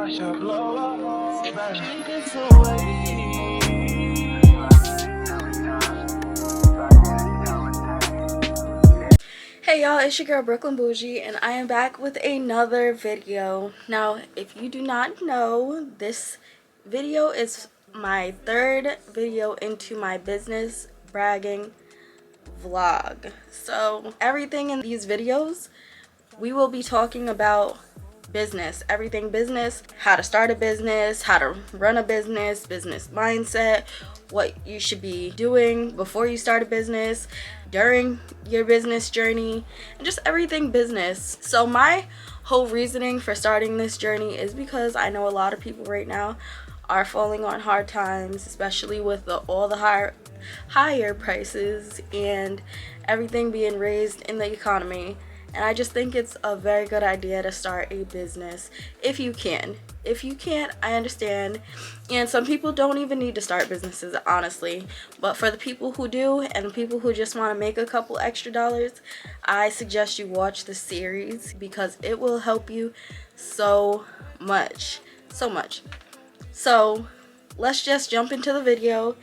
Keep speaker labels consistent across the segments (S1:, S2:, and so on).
S1: Hey y'all, it's your girl Brooklyn Bougie, and I am back with another video. Now, if you do not know, this video is my third video into my business bragging vlog. So everything in these videos, we will be talking about business, everything business, how to start a business, how to run a business, business mindset, what you should be doing before you start a business, during your business journey, and just everything business. So my whole reasoning for starting this journey is because I know a lot of people right now are falling on hard times, especially with all the higher prices and everything being raised in the economy. And I just think it's a very good idea to start a business if you can. If you can't, I understand. And some people don't even need to start businesses, honestly. But for the people who do and the people who just want to make a couple extra dollars, I suggest you watch the series because it will help you so much. So much. So let's just jump into the video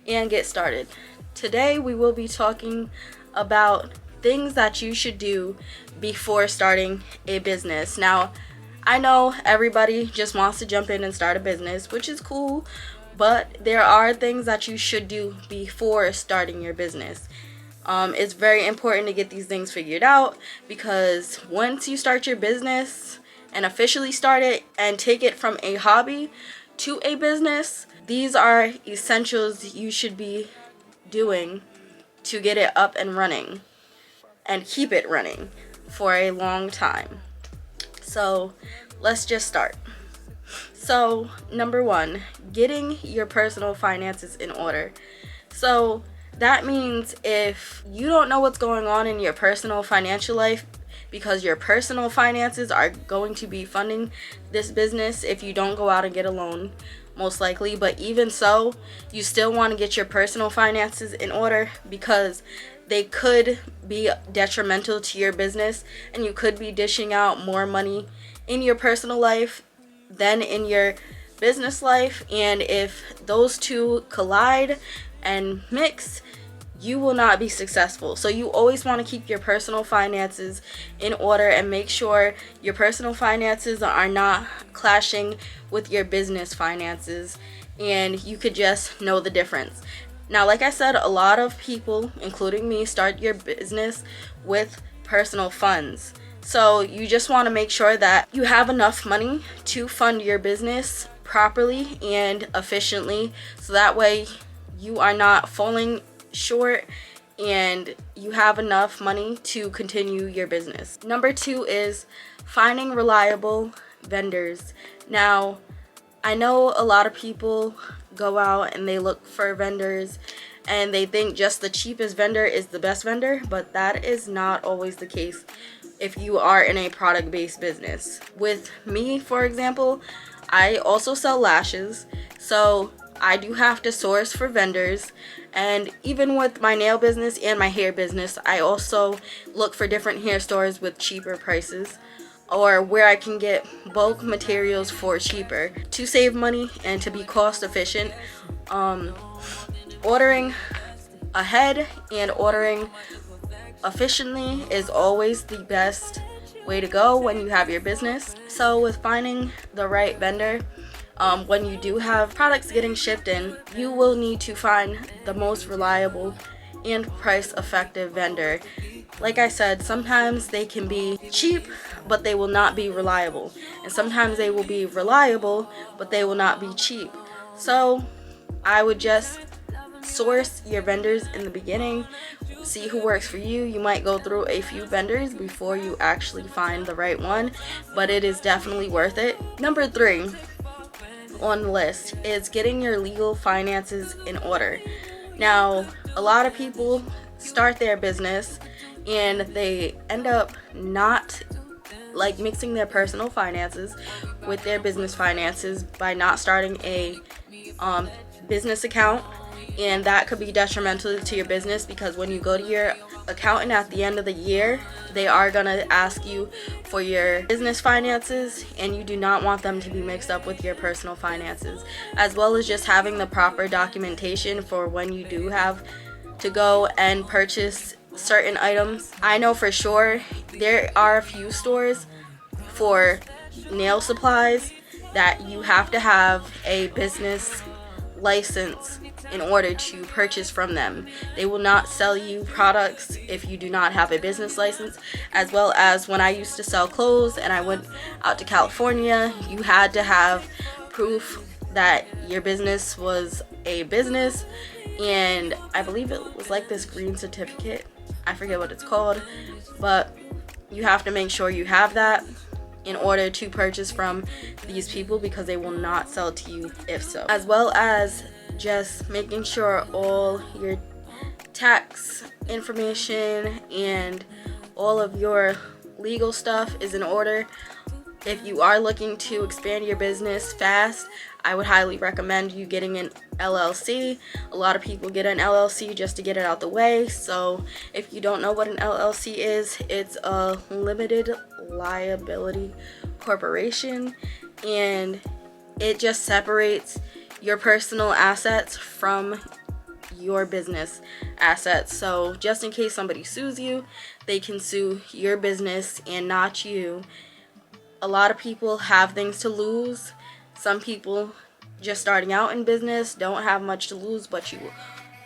S1: and get started. Today we will be talking about things that you should do before starting a business. Now, I know everybody just wants to jump in and start a business, which is cool, but there are things that you should do before starting your business. It's very important to get these things figured out, because once you start your business and officially start it and take it from a hobby to a business, these are essentials you should be doing to get it up and running and keep it running for a long time. So let's just start. So number one, getting your personal finances in order. So that means if you don't know what's going on in your personal financial life, because your personal finances are going to be funding this business if you don't go out and get a loan, most likely. But even so, you still want to get your personal finances in order, because they could be detrimental to your business, and you could be dishing out more money in your personal life than in your business life. And if those two collide and mix, you will not be successful. So you always want to keep your personal finances in order and make sure your personal finances are not clashing with your business finances, and you could just know the difference. Now, like I said, a lot of people, including me, start your business with personal funds. So you just want to make sure that you have enough money to fund your business properly and efficiently, so that way you are not falling short and you have enough money to continue your business. Number two is finding reliable vendors. Now, I know a lot of people go out and they look for vendors and they think just the cheapest vendor is the best vendor, but that is not always the case if you are in a product-based business. With me, for example, I also sell lashes, so I do have to source for vendors. And even with my nail business and my hair business, I also look for different hair stores with cheaper prices, or where I can get bulk materials for cheaper to save money and to be cost efficient. Ordering ahead and ordering efficiently is always the best way to go when you have your business. So with finding the right vendor, when you do have products getting shipped in, you will need to find the most reliable and price effective vendor. Like I said, sometimes they can be cheap, but they will not be reliable. And sometimes they will be reliable, but they will not be cheap. So I would just source your vendors in the beginning, see who works for you. You might go through a few vendors before you actually find the right one, but it is definitely worth it. Number three on the list is getting your legal finances in order. Now, a lot of people start their business and they end up not mixing their personal finances with their business finances by not starting a business account, and that could be detrimental to your business, because when you go to your accountant at the end of the year, they are going to ask you for your business finances, and you do not want them to be mixed up with your personal finances, as well as just having the proper documentation for when you do have to go and purchase certain items. I know for sure there are a few stores for nail supplies that you have to have a business license in order to purchase from them. They will not sell you products if you do not have a business license. As well as when I used to sell clothes and I went out to California, you had to have proof that your business was a business, and I believe it was like this green certificate. I forget what it's called, but you have to make sure you have that in order to purchase from these people, because they will not sell to you if so. As well as just making sure all your tax information and all of your legal stuff is in order. If you are looking to expand your business fast, I would highly recommend you getting an LLC. A lot of people get an LLC just to get it out the way. So if you don't know what an LLC is, it's a limited liability corporation, and it just separates your personal assets from your business assets. So just in case somebody sues you, they can sue your business and not you. A lot of people have things to lose. Some people just starting out in business don't have much to lose, but you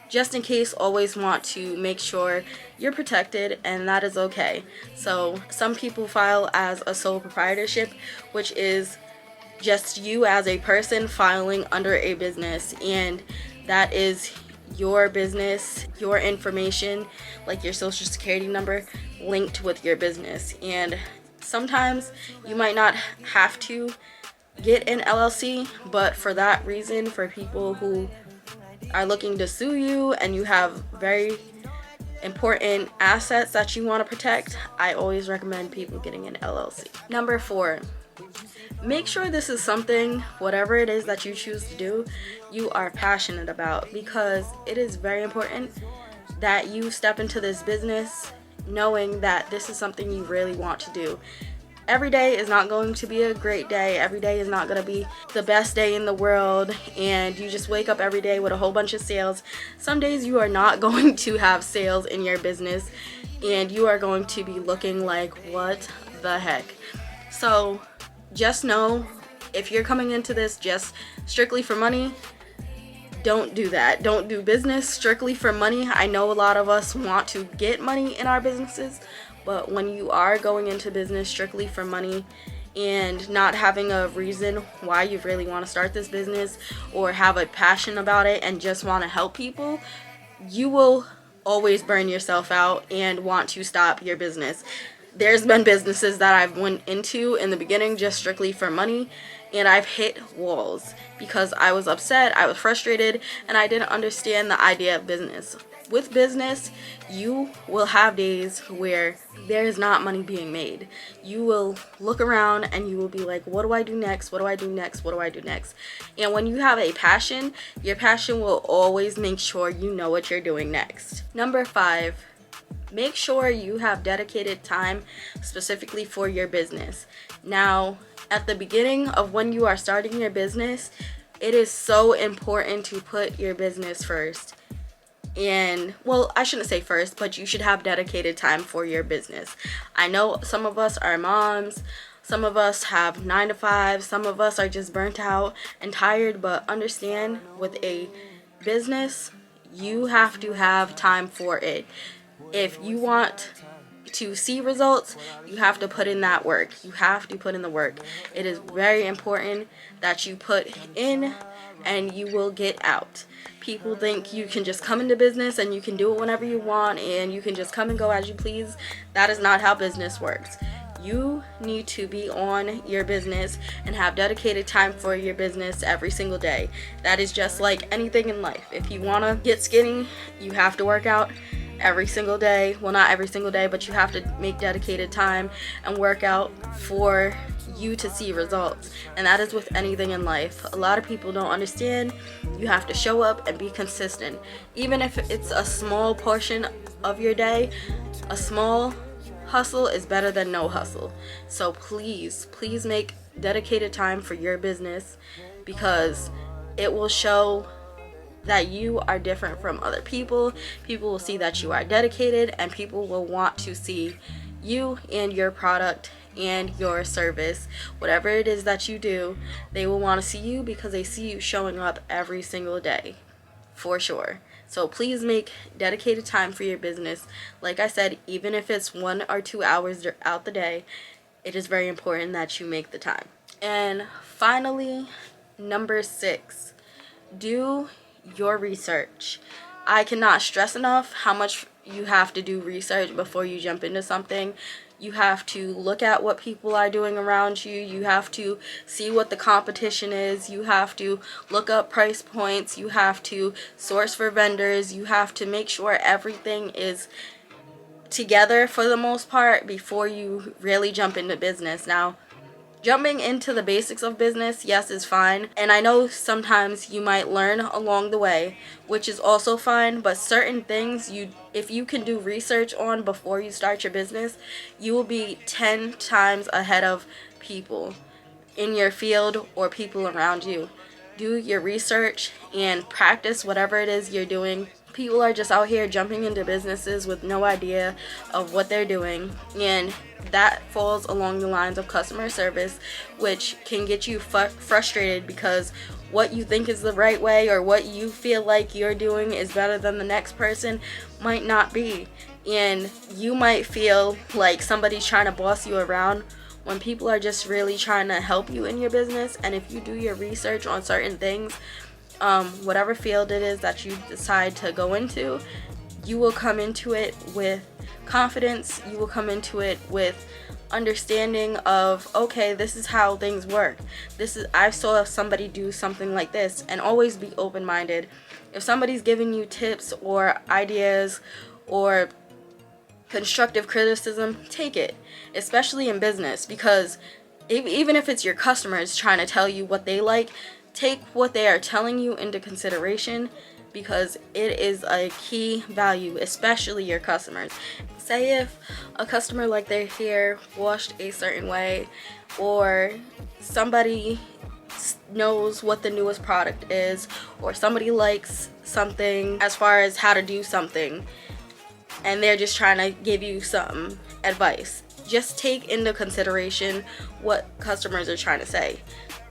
S1: just in case always want to make sure you're protected, and that is okay. So some people file as a sole proprietorship, which is just you as a person filing under a business, and that is your business, your information, like your social security number, linked with your business. And sometimes you might not have to get an LLC, but for that reason, for people who are looking to sue you and you have very important assets that you want to protect, I always recommend people getting an LLC. Number 4, make sure this is something, whatever it is that you choose to do, you are passionate about, because it is very important that you step into this business knowing that this is something you really want to do. Every day is not going to be a great day. Every day is not going to be the best day in the world, and you just wake up every day with a whole bunch of sales. Some days you are not going to have sales in your business, and you are going to be looking like, what the heck? So just know, if you're coming into this just strictly for money, don't do that. Don't do business strictly for money. I know a lot of us want to get money in our businesses, but when you are going into business strictly for money and not having a reason why you really want to start this business or have a passion about it and just want to help people, you will always burn yourself out and want to stop your business. There's been businesses that I've went into in the beginning just strictly for money, and I've hit walls because I was upset, I was frustrated, and I didn't understand the idea of business. With business, you will have days where there is not money being made. You will look around and you will be like, what do I do next? What do I do next? What do I do next? And when you have a passion, your passion will always make sure you know what you're doing next. Number 5, make sure you have dedicated time specifically for your business. Now, at the beginning of when you are starting your business, it is so important to put your business first. And, well, I shouldn't say first, but you should have dedicated time for your business. I know some of us are moms, some of us have 9 to 5, some of us are just burnt out and tired, but understand, with a business, you have to have time for it. If you want to see results, you have to put in that work. You have to put in the work. It is very important that you put in and you will get out. People think you can just come into business and you can do it whenever you want and you can just come and go as you please. That is not how business works. You need to be on your business and have dedicated time for your business every single day. That is just like anything in life. If you want to get skinny, you have to work out every single day. Well, not every single day, but you have to make dedicated time and work out for you to see results. And that is with anything in life. A lot of people don't understand. You have to show up and be consistent. Even if it's a small portion of your day, a small hustle is better than no hustle. So please make dedicated time for your business, because it will show that you are different from other people. People will see that you are dedicated, and people will want to see you and your product and your service, whatever it is that you do. They will want to see you because they see you showing up every single day, for sure. So please make dedicated time for your business. Like I said, even if it's 1 or 2 hours out the day, it is very important that you make the time. And finally, number 6, do your research. I cannot stress enough how much you have to do research before you jump into something. You have to look at what people are doing around you. You have to see what the competition is. You have to look up price points. You have to source for vendors. You have to make sure everything is together for the most part before you really jump into business. Now, jumping into the basics of business, yes, is fine. And I know sometimes you might learn along the way, which is also fine. But certain things, if you can do research on before you start your business, you will be 10 times ahead of people in your field or people around you. Do your research and practice whatever it is you're doing. People are just out here jumping into businesses with no idea of what they're doing, and that falls along the lines of customer service, which can get you frustrated because what you think is the right way or what you feel like you're doing is better than the next person might not be. And you might feel like somebody's trying to boss you around when people are just really trying to help you in your business. And if you do your research on certain things, whatever field it is that you decide to go into, you will come into it with confidence. You will come into it with understanding of, okay, this is how things work. I saw somebody do something like this. And always be open-minded. If somebody's giving you tips or ideas or constructive criticism, take it, especially in business, because even if it's your customers trying to tell you what they like, take what they are telling you into consideration, because it is a key value, especially your customers. Say if a customer like their hair washed a certain way, or somebody knows what the newest product is, or somebody likes something as far as how to do something, and they're just trying to give you some advice, just take into consideration what customers are trying to say.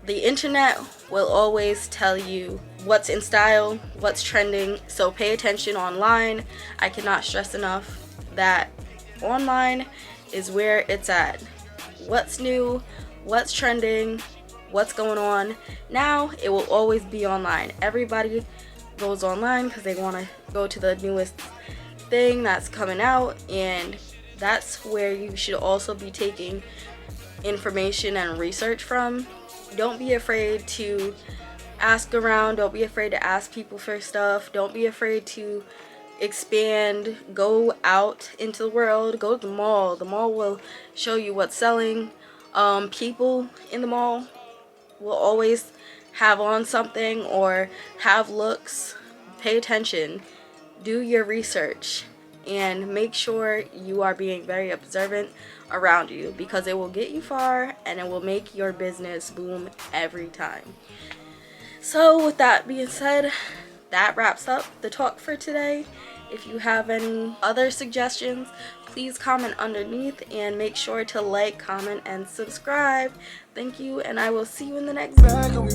S1: The internet will always tell you what's in style, what's trending, so pay attention online. I cannot stress enough that online is where it's at. What's new, what's trending, what's going on. Now, it will always be online. Everybody goes online because they want to go to the newest thing that's coming out, and that's where you should also be taking information and research from. Don't be afraid to ask around. Don't be afraid to ask people for stuff. Don't be afraid to expand. Go out into the world. Go to the mall. The mall will show you what's selling. People in the mall will always have on something or have looks. Pay attention. Do your research. And make sure you are being very observant around you, because it will get you far and it will make your business boom every time. So with that being said, that wraps up the talk for today. If you have any other suggestions, please comment underneath, and make sure to like, comment, and subscribe. Thank you, and I will see you in the next video.